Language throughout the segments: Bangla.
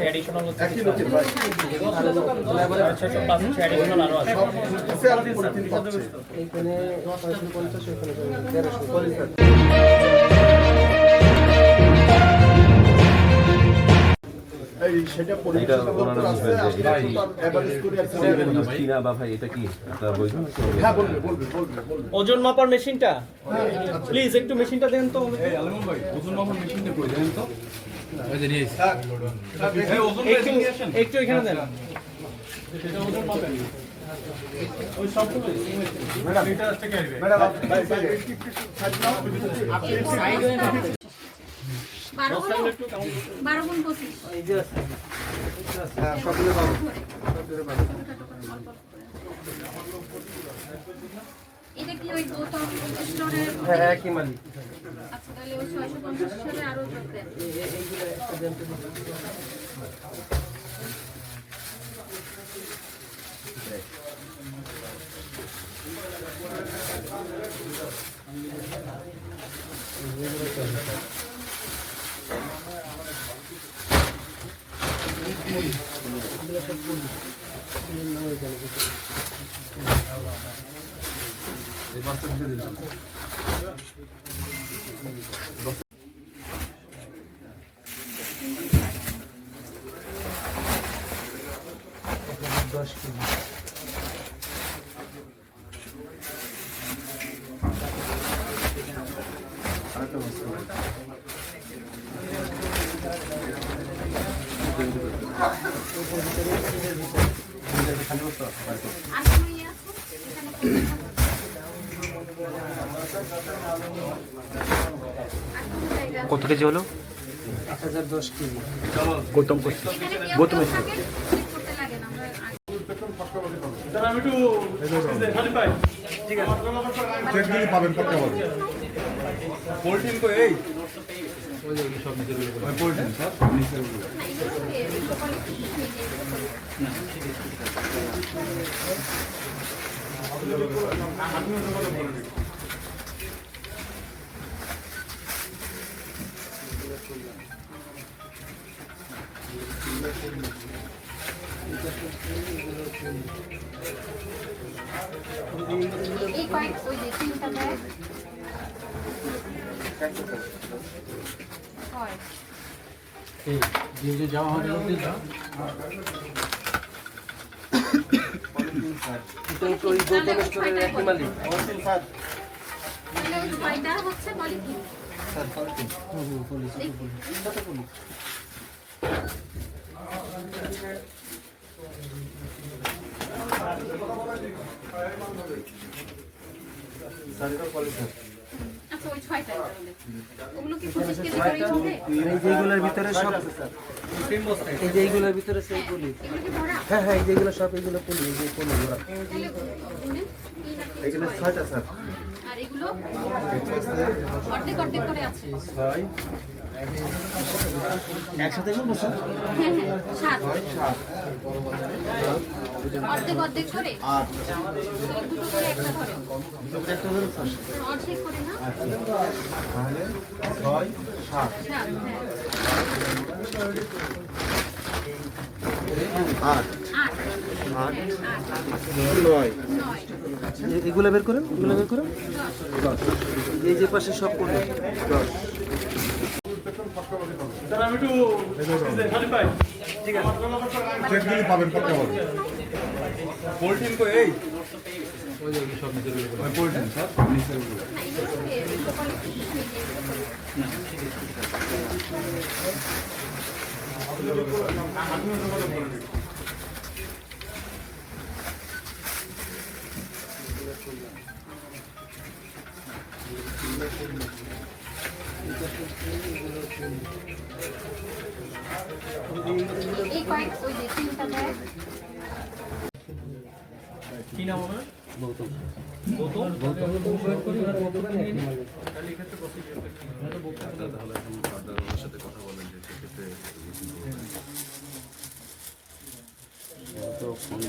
এডিশনাল হচ্ছে এডিশনাল আরো আছে এইখানে 550 এখানে 1300 এই সেটা পরিষ্কার করতে আছে এভারেজ করে আছে কিনা বা ভাই এটা কি একটা বই হ্যাঁ বলবে ওজন মাপার মেশিনটা প্লিজ একটু মেশিনটা দেন তো এই আলমন ভাই ওজন মাপার মেশিনটা কই দেন তো ওই যে নিয়ে এই ওজন মেশিন নিয়ে আসেন একটু এখানে দেন সেটা ওজন মাপেন ওই সবগুলো ম্যাডাম এটা থেকে আসবে ম্যাডাম ভাই আপনি সাইড হয়ে না 12 গুণ 25 এই যে হ্যাঁ সকলে পাবো এটা কি ওই গৌতম স্টোরের হ্যাঁ একই মালিক আচ্ছা তাহলে ওই 650 সালে আরো যোগ দেন এইগুলো একটা দেন তো আর কোনো ইয়ে আছে এখানে কত কেজি হলো? 1010 কেজি গৌতম করছি গৌতম করতে লাগে না আমরা স্যার আমি একটু খালি পাই ঠিক আছে চেকগুলি পাবেন কত পাবেন পোল্টিন কই এই ওই যে সব নিচে রইল ওই পোল্টিন স্যার নিচে রইল এই কয়েক ওই যে তিনটা ব্যাগ হয় এই যে যাওয়া হবে এটা তো ওই গৌতম স্টোরের একই মালিক তাহলে ওই ছয়টা হচ্ছে পলিথিন আচ্ছা ওই ছয়টা ওগুলো কি 25 কেজি করে হবে এই যেগুলোর ভিতরে সব এই যে এইগুলোর ভিতরে সেই পলি এগুলো কি ভরা হ্যাঁ হ্যাঁ এই যেগুলো সব এইগুলো পলি এই যে পলি ভরা তাহলে এখানে 6টা স্যার আর এগুলো অর্ধেক অর্ধেক করে আছে একসাথে বলবো স্যার হ্যাঁ হ্যাঁ সাত অর্ধেক অর্ধেক করে আর দুটো করে একটা ধরে একটা ধরুন স্যার অর্ধেক করে না তাহলে 6 7 সাত হ্যাঁ 8 আট 8 নয় 9 এগুলো বের করেন এগুলো বের করেন এই যে পাশে সব পলি 10 স্যার আমি একটু খালি পাই ঠিক আছে চেকগুলি পাবেন কত পাবেন পোল্টিন কই এই ওই যে সব নিচে রইল ওই পোল্টিন স্যার নিচে রইল এই কয়েক ওই যে তিনটা ব্যাগ কি নাম আমার গৌতম গৌতম সাথে কথা বলেন যে সেক্ষেত্রে তো ফোন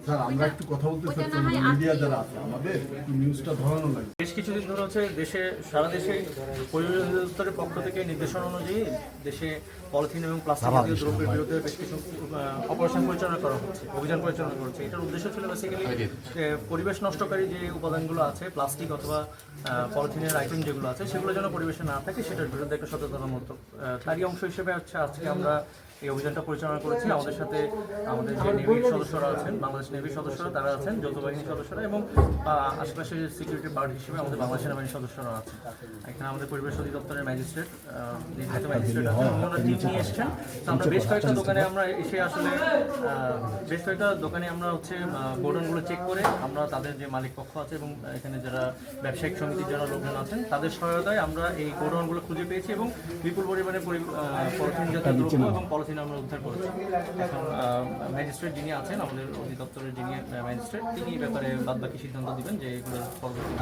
স্যার আমরা একটু কথা বলতে ওইটা চাচ্ছি, না হয় মিডিয়া 8 যারা আছে আমাদের একটু নিউজটা ধরানো লাগে। বেশ কিছুদিন ধরে হচ্ছে সারা দেশে পরিবেশ অধিদপ্তরের পক্ষ থেকে নির্দেশনা অনুযায়ী দেশে পলিথিন এবং প্লাস্টিক জাতীয় দ্রব্যের বিরুদ্ধে বেশ কিছু অপারেশন পরিচালনা করা হচ্ছে, অভিযান পরিচালনা করছে। এটার উদ্দেশ্য ছিল বেসিক্যালি পরিবেশ নষ্টকারী যে উপাদানগুলো আছে, প্লাস্টিক অথবা পলিথিনের আইটেম যেগুলো আছে, সেগুলো যেন পরিবেশে না থাকে সেটার বিরুদ্ধে একটা সচেতনতামূলক তারই অংশ হিসেবে হচ্ছে আজকে আমরা এই অভিযানটা পরিচালনা করেছি। আমাদের সাথে আমাদের যে নেভির সদস্যরা আছেন, বাংলাদেশ নেভির সদস্যরা তারা আছেন, যৌথ বাহিনীর সদস্যরা এবং আশেপাশে সিকিউরিটি পার্ট হিসেবে আমাদের বাংলাদেশ সেনাবাহিনীর সদস্যরা আছেন। এখানে আমাদের পরিবেশ অধিদপ্তরের ম্যাজিস্ট্রেট, নির্বাচিত ম্যাজিস্ট্রেট আছেন, ওনারা টিম নিয়ে এসছেন। তো আমরা বেশ কয়েকটা দোকানে আমরা এসে আসলে বেশ কয়েকটা দোকানে আমরা হচ্ছে গোডাউনগুলো চেক করে আমরা তাদের যে মালিক পক্ষ আছে এবং এখানে যারা ব্যবসায়িক সমিতির যারা লোকজন আছেন তাদের সহায়তায় আমরা এই গোডাউনগুলো খুঁজে পেয়েছি এবং বিপুল পরিমাণে পলিথিন জাতীয় দ্রব্য এবং পলিথিন আমরা উদ্ধার করেছি। এখন ম্যাজিস্ট্রেট যিনি আছেন, আমাদের অধিদপ্তরের যিনি ম্যাজিস্ট্রেট, তিনি এই ব্যাপারে বাদবাকি সিদ্ধান্ত দিবেন যে এগুলো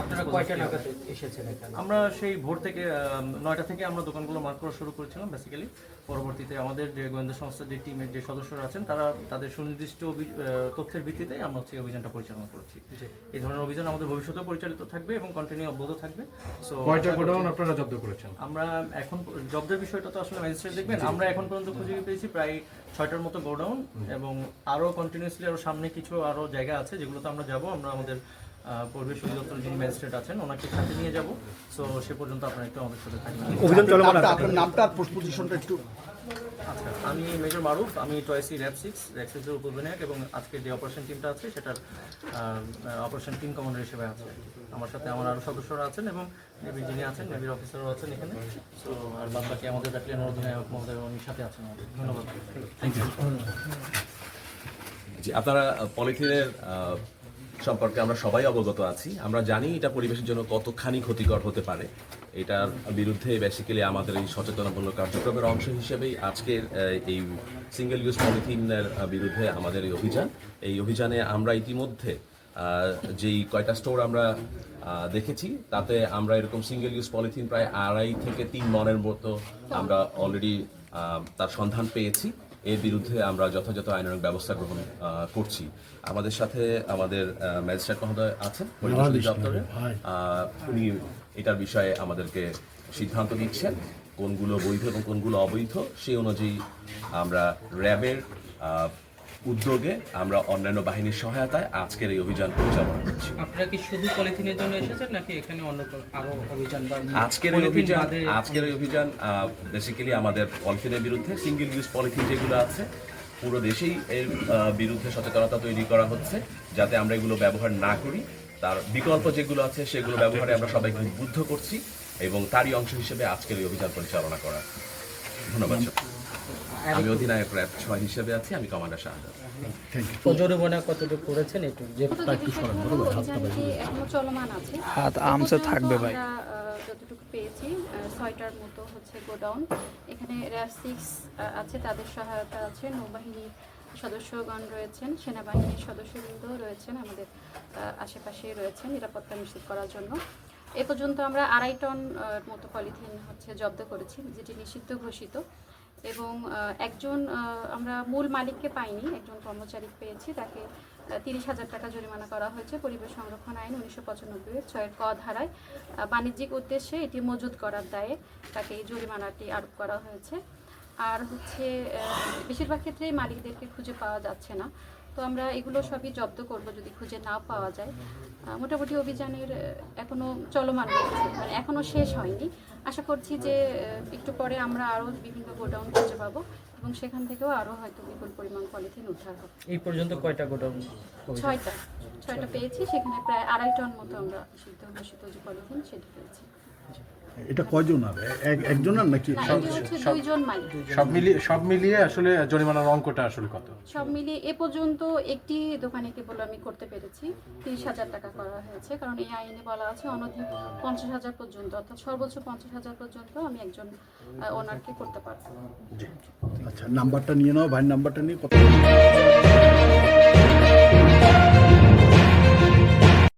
আপনারা কয়টা নাগাদ এসেছেন এখানে? আমরা সেই ভোর থেকে 9টা থেকে আমরা দোকানগুলো মার্ক করা শুরু করেছিলাম বেসিক্যালি। পরবর্তীতে আমাদের যে গোয়েন্দা সংস্থার যে টিমের যে সদস্যরা আছেন তারা তাদের সুনির্দিষ্ট তথ্যের ভিত্তিতে আমরা হচ্ছে অভিযানটা পরিচালনা করছি। এই ধরনের অভিযান আমাদের ভবিষ্যতেও পরিচালিত থাকবে এবং কন্টিনিউ অব্যাহত থাকবে। সো কয়টা গোডাউন আপনারা জব্দ করেছেন? আমরা এখন জব্দের বিষয়টা তো আসলে ম্যাজিস্ট্রেট দেখবেন। আমরা এখন পর্যন্ত খুঁজে পেয়েছি প্রায় 6টার মতো গোডাউন এবং আরও কন্টিনিউসলি আরও সামনে কিছু আরও জায়গা আছে যেগুলোতে আমরা যাব। আমরা আমাদের পরিবেশ অধিদপ্তরের যিনি ম্যাজিস্ট্রেট আছেন ওনাকে সাথে নিয়ে যাব। সো সে পর্যন্ত আপনারা একটু আমাদের সাথে থাকবেন। অভিযান চলমান আছে। আপনার নামটা আর পজিশনটা একটু। আচ্ছা, আমি মেজর মারুফ, আমি টয়েসি র্যাব 6 এর উপবিনায়ক এবং আজকে যে অপারেশন টিমটা আছে সেটার অপারেশন টিম কমান্ডার হিসেবে আছে। আমার সাথে আমার আরও সদস্যরা আছেন এবং নেভির যিনি আছেন, নেভির অফিসারও আছেন এখানে। সো আর বাদ বাকি আমাদের ব্যাটালিয়নের অধিনায়ক মহোদয় উনি সাথে আছেন আমাদের। ধন্যবাদ। জি, আপনারা পলিথিনের সম্পর্কে আমরা সবাই অবগত আছি। আমরা জানি এটা পরিবেশের জন্য কতখানি ক্ষতিকর হতে পারে। এটার বিরুদ্ধে বেসিক্যালি আমাদের এই সচেতনমূলক কার্যক্রমের অংশ হিসেবেই আজকের এই সিঙ্গেল ইউজ পলিথিনের বিরুদ্ধে আমাদের এই অভিযান। এই অভিযানে আমরা ইতিমধ্যে যেই কয়টা স্টোর আমরা দেখেছি তাতে আমরা এরকম সিঙ্গেল ইউজ পলিথিন প্রায় 2.5 থেকে 3 মনের মতো আমরা অলরেডি তার সন্ধান পেয়েছি। এর বিরুদ্ধে আমরা যথাযথ আইনানুগ ব্যবস্থা গ্রহণ করছি। আমাদের সাথে আমাদের ম্যাজিস্ট্রেট মহোদয় আছেন পরিবেশ অধিদপ্তরে। উনি এটার বিষয়ে আমাদেরকে সিদ্ধান্ত দিচ্ছেন কোনগুলো বৈধ এবং কোনগুলো অবৈধ। সেই অনুযায়ী আমরা র্যাবের উদ্যোগে আমরা অন্যান্য বাহিনীর সহায়তায় আজকের এই অভিযান পরিচালনা করছি। আপনারা কি শুধু পলিথিনের জন্য এসেছেন নাকি এখানে অন্য আরো অভিযান বা আজকের এই অভিযান বেসিক্যালি আমাদের পলিথিনের বিরুদ্ধে, সিঙ্গেল ইউজ পলিথিন যেগুলো আছে পুরো দেশেই এর বিরুদ্ধে সচেতনতা তৈরি করা হচ্ছে যাতে আমরা এগুলো ব্যবহার না করি। তার বিকল্প যেগুলো আছে সেগুলো ব্যবহারে আমরা সবাইকে উদ্বুদ্ধ করছি এবং তারই অংশ হিসেবে আজকের এই অভিযান পরিচালনা করা। ধন্যবাদ। আমি অধিনায়ক র্যাব 6 হিসেবে আছি, আমি কমান্ডার শাহাদাত। জরিমানা কতটুকু করেছেন একটু যে এখনো চলমান আছে। হাত আমসে থাকবে ভাই। আমরা যতটুকু পেয়েছি 6টার মতো হচ্ছে গোডাউন। এখানে র্যাব 6 আছে, তাদের সহায়তা আছে, নৌবাহিনীর সদস্যগণ রয়েছেন, সেনাবাহিনীর সদস্যবৃন্দ রয়েছেন, আমাদের আশেপাশে রয়েছেন নিরাপত্তা নিশ্চিত করার জন্য। এ পর্যন্ত আমরা 2.5 টন মতো পলিথিন হচ্ছে জব্দ করেছি, যেটি নিষিদ্ধ ঘোষিত। এবং একজন আমরা মূল মালিককে পাইনি, একজন কর্মচারী পেয়েছি, তাকে 30,000 টাকা জরিমানা করা হয়েছে পরিবেশ সংরক্ষণ আইন 1995 6 ক ধারায়। বাণিজ্যিক উদ্দেশ্যে এটি মজুত করার দায়ে তাকে এই জরিমানাটি আরোপ করা হয়েছে। আর হচ্ছে বেশিরভাগ ক্ষেত্রেই মালিকদেরকে খুঁজে পাওয়া যাচ্ছে না। তো আমরা এগুলো সবই জব্দ করব যদি খুঁজে না পাওয়া যায়। মোটামুটি অভিযানের এখনো চলমান রয়েছে, মানে এখনো শেষ হয়নি। আশা করছি যে একটু পরে আমরা আরও বিভিন্ন গোডাউন খুঁজে পাবো এবং সেখান থেকেও আরও হয়তো বিপুল পরিমাণ পলিথিন উদ্ধার হবে। এই পর্যন্ত কয়টা গোডাউন? 6টা পেয়েছি, সেখানে প্রায় 2.5 টন মতো আমরা সিদ্ধ ঘোষিত যে পলিথিন সেটি পেয়েছি। এটা কয়জন আর একজন আর নাকি? না, এটি হচ্ছে 2 জন মালিক। সব মিলিয়ে আসলে জরিমানার অঙ্কটা আসলে কত? সব মিলিয়ে এ পর্যন্ত একটি দোকানে কেবল আমি করতে পেরেছি 30,000 টাকা করা হয়েছে, কারণ এই আইনে বলা আছে অনধিক 50,000 পর্যন্ত, অর্থাৎ সর্বোচ্চ 50,000 পর্যন্ত আমি একজন ওনারকে করতে পারবো। আচ্ছা, নাম্বারটা নিয়ে নাও, ভাইয়ের নাম্বারটা নিয়ে কথা